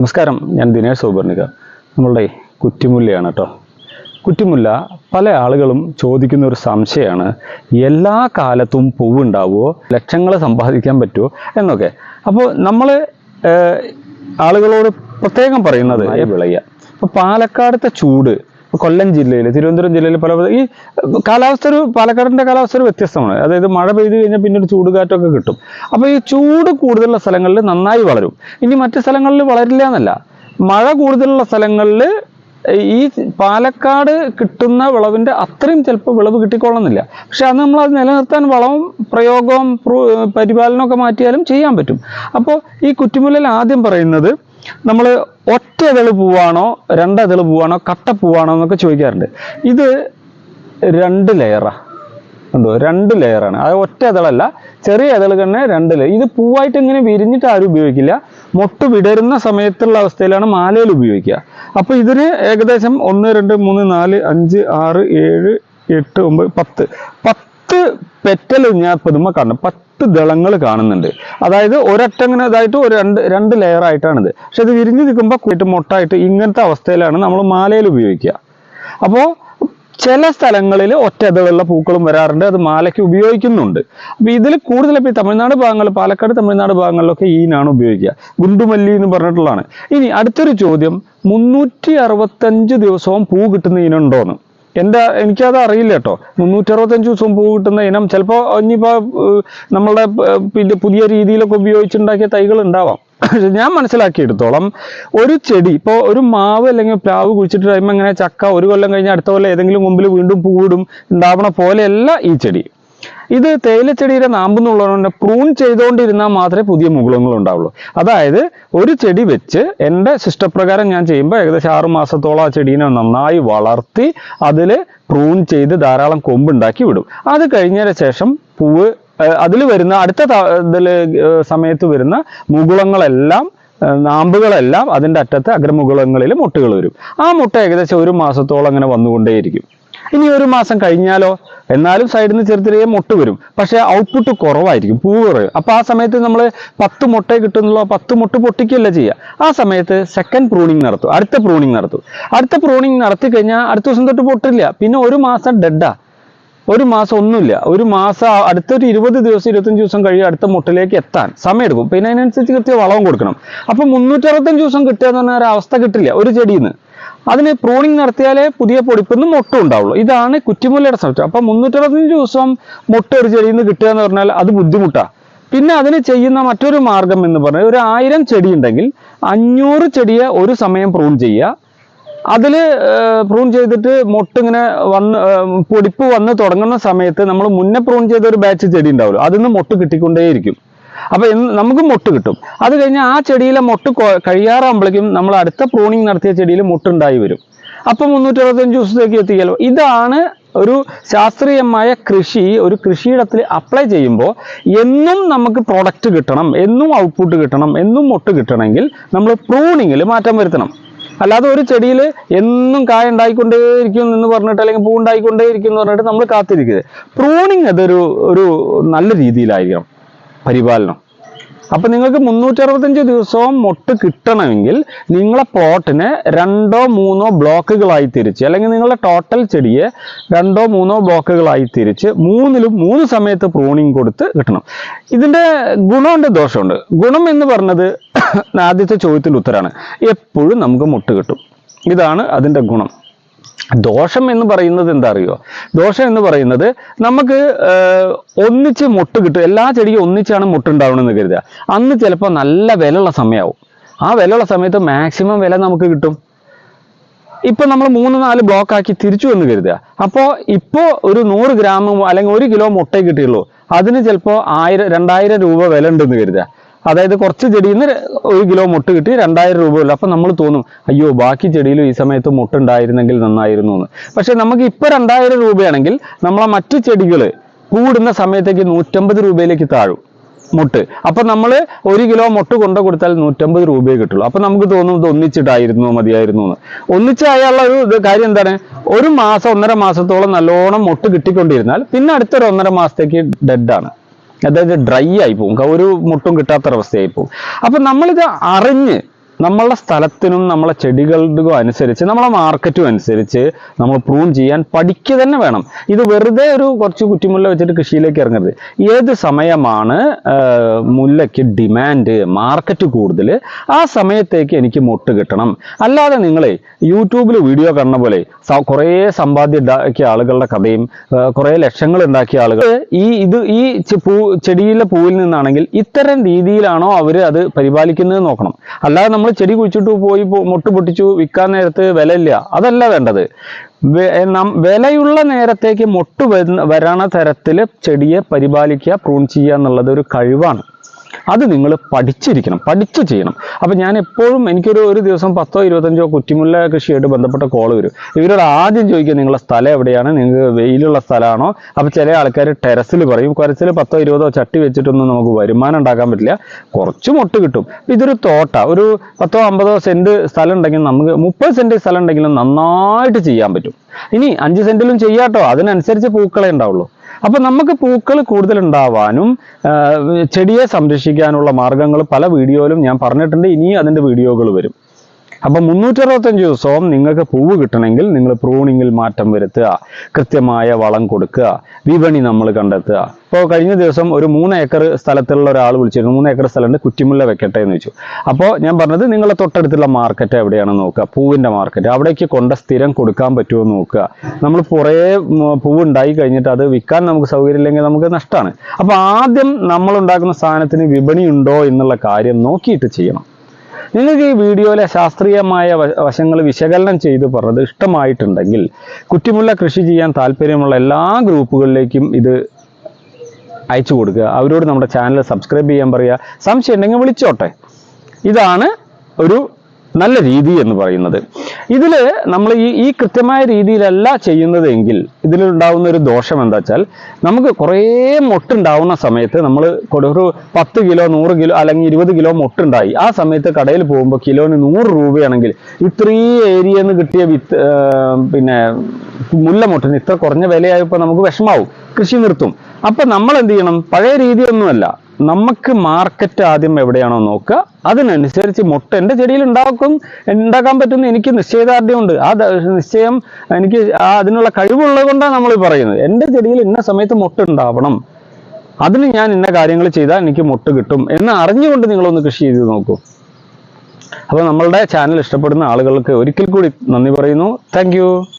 നമസ്കാരം, ഞാൻ ദിനേശ് സൗപർണിക. നമ്മളുടെ കുറ്റിമുല്ലയാണ് കേട്ടോ. കുറ്റിമുല്ല പല ആളുകളും ചോദിക്കുന്ന ഒരു സംശയമാണ്, എല്ലാ കാലത്തും പൂവുണ്ടാവുമോ, ലക്ഷങ്ങൾ സമ്പാദിക്കാൻ പറ്റുമോ എന്നൊക്കെ. അപ്പോൾ നമ്മൾ ആളുകളോട് പ്രത്യേകം പറയുന്നത് വിളയുക. ഇപ്പോൾ പാലക്കാടത്തെ ചൂട്, കൊല്ലം ജില്ലയിൽ, തിരുവനന്തപുരം ജില്ലയിൽ പല ഈ കാലാവസ്ഥ പാലക്കാടിൻ്റെ കാലാവസ്ഥ ഒരു വ്യത്യസ്തമാണ്. അതായത് മഴ പെയ്ത് കഴിഞ്ഞാൽ പിന്നെ ഒരു ചൂടുകാറ്റൊക്കെ കിട്ടും. അപ്പോൾ ഈ ചൂട് കൂടുതലുള്ള സ്ഥലങ്ങളിൽ നന്നായി വളരും. ഇനി മറ്റു സ്ഥലങ്ങളിൽ വളരില്ല എന്നല്ല, മഴ കൂടുതലുള്ള സ്ഥലങ്ങളിൽ ഈ പാലക്കാട് കിട്ടുന്ന വിളവിൻ്റെ അത്രയും ചിലപ്പോൾ വിളവ് കിട്ടിക്കൊള്ളുന്നില്ല. പക്ഷെ അത് നമ്മൾ അത് നിലനിർത്താൻ വളവും പ്രയോഗവും പരിപാലനമൊക്കെ മാറ്റിയാലും ചെയ്യാൻ പറ്റും. അപ്പോൾ ഈ കുറ്റിമുല്ലയിൽ ആദ്യം പറയുന്നത്, നമ്മൾ ഒറ്റ ഇതള് പൂവാണോ, രണ്ടിതള് പൂവാണോ, കട്ടപ്പൂവാണോ എന്നൊക്കെ ചോദിക്കാറുണ്ട്. ഇത് 2 ലെയറാണ്. ഉണ്ടോ? 2 ലെയറാണ്. അത് ഒറ്റ ഇതളല്ല, ചെറിയ ഇതള് തന്നെ 2 ലെയർ. ഇത് പൂവായിട്ട് ഇങ്ങനെ വിരിഞ്ഞിട്ട് ആരും ഉപയോഗിക്കില്ല. മൊട്ട് വിടരുന്ന സമയത്തുള്ള അവസ്ഥയിലാണ് മാലയിൽ ഉപയോഗിക്കുക. അപ്പോൾ ഇതിന് ഏകദേശം 1 2 3 4 5 6 7 8 9 10 പെറ്റൽ ഞാൻ പതുമ കാണും. 10 ദളങ്ങൾ കാണുന്നുണ്ട്. അതായത് ഒരൊറ്റങ്ങനെ ഇതായിട്ട് ഒരു രണ്ട് ലെയർ ആയിട്ടാണിത്. പക്ഷെ ഇത് വിരിഞ്ഞ് നിൽക്കുമ്പോൾ മൊട്ടായിട്ട് ഇങ്ങനത്തെ അവസ്ഥയിലാണ് നമ്മൾ മാലയിൽ ഉപയോഗിക്കുക. അപ്പോൾ ചില സ്ഥലങ്ങളിൽ ഒറ്റ ഇതളുള്ള പൂക്കളും വരാറുണ്ട്, അത് മാലയ്ക്ക് ഉപയോഗിക്കുന്നുണ്ട്. അപ്പോൾ ഇതിൽ കൂടുതൽ ഇപ്പോൾ ഈ തമിഴ്നാട് ഭാഗങ്ങൾ, പാലക്കാട് തമിഴ്നാട് ഭാഗങ്ങളിലൊക്കെ ഈനാണ് ഉപയോഗിക്കുക. ഗുണ്ടുമല്ലി എന്ന് പറഞ്ഞിട്ടുള്ളതാണ്. ഇനി അടുത്തൊരു ചോദ്യം, 365 ദിവസവും പൂ കിട്ടുന്ന ഇനുണ്ടോന്ന്. എനിക്കത് അറിയില്ല കേട്ടോ. 365 ദിവസവും പൂ കിട്ടുന്ന ഇനം ചിലപ്പോൾ ഇനിയിപ്പോൾ നമ്മളുടെ പുതിയ രീതിയിലൊക്കെ ഉപയോഗിച്ചുണ്ടാക്കിയ തൈകൾ ഉണ്ടാവാം. ഞാൻ മനസ്സിലാക്കിയെടുത്തോളം ഒരു ചെടി, ഇപ്പോൾ ഒരു മാവ് അല്ലെങ്കിൽ പ്ലാവ് കുഴിച്ചിട്ട് കഴിയുമ്പോൾ ഇങ്ങനെ ചക്ക ഒരു കൊല്ലം കഴിഞ്ഞ് അടുത്ത കൊല്ലം ഏതെങ്കിലും മുമ്പിൽ വീണ്ടും പൂവിടും ഉണ്ടാവണ പോലെയല്ല ഈ ചെടി. ഇത് തേയിലച്ചെടിയുടെ നാമ്പെന്നുള്ളതുകൊണ്ട് പ്രൂൺ ചെയ്തുകൊണ്ടിരുന്നാൽ മാത്രമേ പുതിയ മുകുളങ്ങൾ ഉണ്ടാവുള്ളൂ. അതായത് ഒരു ചെടി വെച്ച് എൻ്റെ സിസ്റ്റപ്രകാരം ഞാൻ ചെയ്യുമ്പോൾ ഏകദേശം 6 മാസത്തോളം ആ ചെടീനെ നന്നായി വളർത്തി അതിൽ പ്രൂൺ ചെയ്ത് ധാരാളം കൊമ്പുണ്ടാക്കി വിടും. അത് കഴിഞ്ഞതിന് ശേഷം പൂവ് അതിൽ വരുന്ന അടുത്ത സമയത്ത് വരുന്ന മുകുളങ്ങളെല്ലാം, നാമ്പുകളെല്ലാം അതിൻ്റെ അറ്റത്ത് അഗ്രമുകുളങ്ങളിൽ മുട്ടുകൾ വരും. ആ മുട്ട ഏകദേശം 1 മാസത്തോളം അങ്ങനെ വന്നുകൊണ്ടേയിരിക്കും. ഇനി 1 മാസം കഴിഞ്ഞാലോ, എന്നാലും സൈഡിൽ നിന്ന് ചെറിയ ചെറിയ മുട്ട് വരും. പക്ഷേ ഔട്ട്പുട്ട് കുറവായിരിക്കും, പൂവ് കുറയും. അപ്പോൾ ആ സമയത്ത് നമ്മൾ 10 മുട്ട കിട്ടുന്നുള്ളൂ, 10 മുട്ട പൊട്ടിക്കുകയല്ല ചെയ്യുക. ആ സമയത്ത് സെക്കൻഡ് പ്രൂണിങ് നടത്തും, അടുത്ത പ്രൂണിങ് നടത്തും. അടുത്ത പ്രൂണിങ് നടത്തി കഴിഞ്ഞാൽ അടുത്ത ദിവസം തൊട്ട് പൊട്ടില്ല. പിന്നെ 1 മാസം ഡെഡാ, 1 മാസം ഒന്നുമില്ല. 1 മാസം അടുത്തൊരു 20 ദിവസം 25 ദിവസം കഴിയും അടുത്ത മുട്ടിലേക്ക് എത്താൻ സമയമെടുക്കും. പിന്നെ അതിനനുസരിച്ച് കൃത്യ വളവും കൊടുക്കണം. അപ്പം 365 ദിവസം കിട്ടുക എന്ന് പറഞ്ഞാൽ ഒരു അവസ്ഥ കിട്ടില്ല ഒരു ചെടിയിൽ നിന്ന്. അതിന് പ്രൂണിങ് നടത്തിയാലേ പുതിയ പൊടിപ്പൊന്നും മൊട്ടും ഉണ്ടാവുള്ളൂ. ഇതാണ് കുറ്റിമുല്ലയുടെ സംശയം. അപ്പം 365 ദിവസം മൊട്ട് ഒരു ചെടിയിൽ നിന്ന് കിട്ടുക എന്ന് പറഞ്ഞാൽ അത് ബുദ്ധിമുട്ടാണ്. പിന്നെ അതിന് ചെയ്യുന്ന മറ്റൊരു മാർഗം എന്ന് പറഞ്ഞാൽ, ഒരു 1000 ചെടി ഉണ്ടെങ്കിൽ 500 ചെടിയെ ഒരു സമയം പ്രൂൺ ചെയ്യുക. അതിൽ പ്രൂൺ ചെയ്തിട്ട് മൊട്ടിങ്ങനെ പൊടിപ്പ് വന്ന് തുടങ്ങുന്ന സമയത്ത് നമ്മൾ മുന്നേ പ്രൂൺ ചെയ്ത ഒരു ബാച്ച് ചെടി ഉണ്ടാവുമല്ലോ, അതിൽ നിന്ന് മൊട്ട് കിട്ടിക്കൊണ്ടേയിരിക്കും. അപ്പോൾ നമുക്ക് മൊട്ട് കിട്ടും. അത് കഴിഞ്ഞാൽ ആ ചെടിയിലെ മൊട്ട് കഴിയാറാകുമ്പോഴേക്കും നമ്മൾ അടുത്ത പ്രൂണിങ് നടത്തിയ ചെടിയിൽ മൊട്ടുണ്ടായി വരും. അപ്പം 365 ദിവസത്തേക്ക് എത്തിക്കല്ലോ. ഇതാണ് ഒരു ശാസ്ത്രീയമായ കൃഷി. ഒരു കൃഷിയിടത്തിൽ അപ്ലൈ ചെയ്യുമ്പോൾ എന്നും നമുക്ക് പ്രൊഡക്റ്റ് കിട്ടണം, എന്നും ഔട്ട്പുട്ട് കിട്ടണം, എന്നും മൊട്ട് കിട്ടണമെങ്കിൽ നമ്മൾ പ്രൂണിങ്ങിൽ മാറ്റം വരുത്തണം. അല്ലാതെ ഒരു ചെടിയിൽ എന്നും കായ ഉണ്ടായിക്കൊണ്ടേയിരിക്കും എന്ന് പറഞ്ഞിട്ട്, അല്ലെങ്കിൽ പൂ ഉണ്ടായിക്കൊണ്ടേയിരിക്കും എന്ന് പറഞ്ഞിട്ട് നമ്മൾ കാത്തിരിക്കുന്നത്. പ്രൂണിങ് അതൊരു നല്ല രീതിയിലായിരിക്കണം പരിപാലനം. അപ്പം നിങ്ങൾക്ക് 365 ദിവസവും മൊട്ട് കിട്ടണമെങ്കിൽ നിങ്ങളെ പ്ലോട്ടിനെ 2 3 ബ്ലോക്കുകളായി തിരിച്ച്, അല്ലെങ്കിൽ നിങ്ങളുടെ ടോട്ടൽ ചെടിയെ 2 3 ബ്ലോക്കുകളായി തിരിച്ച് 3ലും 3 സമയത്ത് പ്രൂണിങ് കൊടുത്ത് കിട്ടണം. ഇതിൻ്റെ ഗുണമുണ്ട്, ദോഷമുണ്ട്. ഗുണം എന്ന് പറഞ്ഞത് ആദ്യത്തെ ചോദ്യത്തിൻ്റെ ഉത്തരമാണ്, എപ്പോഴും നമുക്ക് മൊട്ട് കിട്ടും. ഇതാണ് അതിൻ്റെ ഗുണം. ദോഷം എന്ന് പറയുന്നത് എന്താ അറിയോ? ദോഷം എന്ന് പറയുന്നത്, നമുക്ക് ഒന്നിച്ച് മൊട്ട് കിട്ടും. എല്ലാ ചെടിക്കും ഒന്നിച്ചാണ് മൊട്ടുണ്ടാവണമെന്ന് കരുതുക. അന്ന് ചിലപ്പോൾ നല്ല വിലയുള്ള സമയമാവും. ആ വിലയുള്ള സമയത്ത് മാക്സിമം വില നമുക്ക് കിട്ടും. ഇപ്പം നമ്മൾ 3-4 ബ്ലോക്കാക്കി തിരിച്ചു എന്ന് കരുതുക. അപ്പോൾ ഇപ്പോൾ ഒരു 100 ഗ്രാം അല്ലെങ്കിൽ 1 കിലോ മുട്ടേ കിട്ടിയുള്ളൂ. അതിന് ചിലപ്പോൾ 1000-2000 രൂപ വില ഉണ്ടെന്ന് കരുതുക. അതായത് കുറച്ച് ചെടിയിൽ നിന്ന് 1 കിലോ മുട്ട് കിട്ടി 2000 രൂപയുള്ളൂ. അപ്പം നമ്മൾ തോന്നും, അയ്യോ ബാക്കി ചെടിയിലും ഈ സമയത്ത് മുട്ടുണ്ടായിരുന്നെങ്കിൽ നന്നായിരുന്നു എന്ന്. പക്ഷെ നമുക്ക് ഇപ്പോൾ 2000 രൂപയാണെങ്കിൽ നമ്മളെ മറ്റു ചെടികൾ പൂടുന്ന സമയത്തേക്ക് 150 രൂപയിലേക്ക് താഴും മുട്ട്. അപ്പം നമ്മൾ 1 കിലോ മുട്ട് കൊണ്ടു കൊടുത്താൽ 150 രൂപയെ കിട്ടുള്ളൂ. അപ്പം നമുക്ക് തോന്നും ഇത് ഒന്നിച്ചിട്ടായിരുന്നു മതിയായിരുന്നു എന്ന്. ഒന്നിച്ചായുള്ള ഒരു കാര്യം എന്താണ്, 1 മാസം 1.5 മാസത്തോളം നല്ലോണം മുട്ട് കിട്ടിക്കൊണ്ടിരുന്നാൽ പിന്നെ അടുത്തൊരു 1.5 മാസത്തേക്ക് ഡെഡാണ്. അതായത് ഡ്രൈ ആയി പോകും, ഒരു മുട്ടും കിട്ടാത്തൊരവസ്ഥയായി പോകും. അപ്പം നമ്മളിത് അറിഞ്ഞ് നമ്മളുടെ സ്ഥലത്തിനും നമ്മളെ ചെടികൾക്കും അനുസരിച്ച് നമ്മളെ മാർക്കറ്റും അനുസരിച്ച് നമ്മൾ പ്രൂൺ ചെയ്യാൻ പഠിക്കുക തന്നെ വേണം. ഇത് വെറുതെ ഒരു കുറച്ച് കുറ്റിമുല്ല വെച്ചിട്ട് കൃഷിയിലേക്ക് ഇറങ്ങരുത്. ഏത് സമയമാണ് മുല്ലയ്ക്ക് ഡിമാൻഡ്, മാർക്കറ്റ് കൂടുതൽ, ആ സമയത്തേക്ക് എനിക്ക് മൊട്ട് കിട്ടണം. അല്ലാതെ നിങ്ങളെ യൂട്യൂബിൽ വീഡിയോ കാണുന്ന പോലെ കുറേ സമ്പാദ്യം ഉണ്ടാക്കിയ ആളുകളുടെ കഥയും കുറേ ലക്ഷങ്ങൾ ഉണ്ടാക്കിയ ആളുകൾ ഈ ചെടിയിലെ പൂവിൽ നിന്നാണെങ്കിൽ ഇത്തരം രീതിയിലാണോ അവർ അത് പരിപാലിക്കുന്നത് നോക്കണം. അല്ലാതെ നമ്മൾ ചെടി കുഴിച്ചിട്ട് പോയി മൊട്ട് പൊട്ടിച്ചു വിൽക്കാൻ നേരത്ത് വിലയില്ല, അതല്ല വേണ്ടത്. വിലയുള്ള നേരത്തേക്ക് മൊട്ട് വരണ തരത്തിൽ ചെടിയെ പരിപാലിക്കുക, പ്രൂൺ ചെയ്യുക എന്നുള്ളത് ഒരു കഴിവാണ്. അത് നിങ്ങൾ പഠിച്ചിരിക്കണം, പഠിച്ചു ചെയ്യണം. അപ്പം ഞാൻ എപ്പോഴും ഒരു ദിവസം 10-25 കുറ്റിമുല്ല കൃഷിയായിട്ട് ബന്ധപ്പെട്ട കോൾ വരും. ഇവരോട് ആദ്യം ചോദിക്കുക, നിങ്ങളുടെ സ്ഥലം എവിടെയാണ്, നിങ്ങൾക്ക് വെയിലുള്ള സ്ഥലമാണോ? അപ്പോൾ ചില ആൾക്കാർ ടെറസിൽ പറയും. ടെറസിൽ 10-20 ചട്ടി വെച്ചിട്ടൊന്നും നമുക്ക് വരുമാനം ഉണ്ടാക്കാൻ പറ്റില്ല, കുറച്ച് മൊട്ട് കിട്ടും. ഇതൊരു തോട്ട, ഒരു 10-50 സെന്റ് സ്ഥലം ഉണ്ടെങ്കിൽ നമുക്ക് 30 സെന്റ് സ്ഥലം ഉണ്ടെങ്കിലും നന്നായിട്ട് ചെയ്യാൻ പറ്റും. ഇനി 5 സെന്റിലും ചെയ്യാട്ടോ, അതിനനുസരിച്ച് പൂക്കളെ ഉണ്ടാവുള്ളൂ. അപ്പൊ നമുക്ക് പൂക്കൾ കൂടുതൽ ഉണ്ടാവാനും ചെടിയെ സംരക്ഷിക്കാനുള്ള മാർഗങ്ങൾ പല വീഡിയോയിലും ഞാൻ പറഞ്ഞിട്ടുണ്ട്. ഇനിയും അതിന്റെ വീഡിയോകൾ വരും. അപ്പൊ 365 ദിവസവും നിങ്ങൾക്ക് പൂവ് കിട്ടണമെങ്കിൽ നിങ്ങൾ പ്രൂണിങ്ങിൽ മാറ്റം വരുത്തുക, കൃത്യമായ വളം കൊടുക്കുക, വിപണി നമ്മൾ കണ്ടെത്തുക. ഇപ്പോൾ കഴിഞ്ഞ ദിവസം ഒരു 3 ഏക്കർ സ്ഥലത്തുള്ള ഒരാൾ വിളിച്ചിരുന്നു. 3 ഏക്കർ സ്ഥലമുണ്ട്, കുറ്റിമുല്ല വെക്കട്ടെ എന്ന് ചോദിച്ചു. അപ്പോൾ ഞാൻ പറഞ്ഞത് നിങ്ങളെ തൊട്ടടുത്തുള്ള മാർക്കറ്റ് എവിടെയാണെന്ന് നോക്കുക, പൂവിൻ്റെ മാർക്കറ്റ്, അവിടേക്ക് സ്ഥിരം കൊടുക്കാൻ പറ്റുമോ എന്ന് നോക്കുക. നമ്മൾ കുറേ പൂവ് ഉണ്ടായി കഴിഞ്ഞിട്ട് അത് വിൽക്കാൻ നമുക്ക് സൗകര്യമില്ലെങ്കിൽ നമുക്ക് നഷ്ടമാണ്. അപ്പോൾ ആദ്യം നമ്മൾ ഉണ്ടാക്കുന്ന സാധനത്തിന് വിപണി ഉണ്ടോ എന്നുള്ള കാര്യം നോക്കിയിട്ട് ചെയ്യണം. നിങ്ങൾക്ക് ഈ വീഡിയോയിലെ ശാസ്ത്രീയമായ വശങ്ങൾ വിശകലനം ചെയ്ത് പറഞ്ഞത് ഇഷ്ടമായിട്ടുണ്ടെങ്കിൽ കുറ്റിമുല്ല കൃഷി ചെയ്യാൻ താല്പര്യമുള്ള എല്ലാ ഗ്രൂപ്പുകളിലേക്കും ഇത് അയച്ചു കൊടുക്കുക. അവരോട് നമ്മുടെ ചാനൽ സബ്സ്ക്രൈബ് ചെയ്യാൻ പറയുക. സംശയം ഉണ്ടെങ്കിൽ വിളിച്ചോട്ടെ. ഇതാണ് ഒരു നല്ല രീതി എന്ന് പറയുന്നത്. ഇതിൽ നമ്മൾ ഈ കൃത്യമായ രീതിയിലല്ല ചെയ്യുന്നതെങ്കിൽ ഇതിലുണ്ടാവുന്ന ഒരു ദോഷം എന്താ വെച്ചാൽ, നമുക്ക് കുറേ മൊട്ടുണ്ടാവുന്ന സമയത്ത് നമ്മൾ ഒരു 10 കിലോ 100 കിലോ അല്ലെങ്കിൽ 20 കിലോ മൊട്ടുണ്ടായി, ആ സമയത്ത് കടയിൽ പോകുമ്പോൾ കിലോന് 100 രൂപയാണെങ്കിൽ ഇത്രയും ഏരിയയിൽ നിന്ന് കിട്ടിയ പിന്നെ മുല്ല മൊട്ടിന് ഇത്ര കുറഞ്ഞ വിലയായപ്പോൾ നമുക്ക് വിഷമാവും, കൃഷി നിർത്തും. അപ്പം നമ്മൾ എന്ത് ചെയ്യണം? പഴയ രീതിയൊന്നുമല്ല, നമുക്ക് മാർക്കറ്റ് ആദ്യം എവിടെയാണോ നോക്കുക, അതിനനുസരിച്ച് മൊട്ട് എൻ്റെ ചെടിയിൽ ഉണ്ടാക്കാൻ പറ്റുന്ന എനിക്ക് നിശ്ചയദാർഢ്യമുണ്ട്. ആ നിശ്ചയം എനിക്ക് അതിനുള്ള കഴിവുള്ളത് കൊണ്ടാണ് നമ്മൾ പറയുന്നത്. എൻ്റെ ചെടിയിൽ ഇന്ന സമയത്ത് മൊട്ട് ഉണ്ടാവണം, അതിന് ഞാൻ ഇന്ന കാര്യങ്ങൾ ചെയ്താൽ എനിക്ക് മൊട്ട് കിട്ടും എന്ന് അറിഞ്ഞുകൊണ്ട് നിങ്ങളൊന്ന് കൃഷി ചെയ്ത് നോക്കൂ. അപ്പോൾ നമ്മളുടെ ചാനൽ ഇഷ്ടപ്പെടുന്ന ആളുകൾക്ക് ഒരിക്കൽ കൂടി നന്ദി പറയുന്നു. താങ്ക്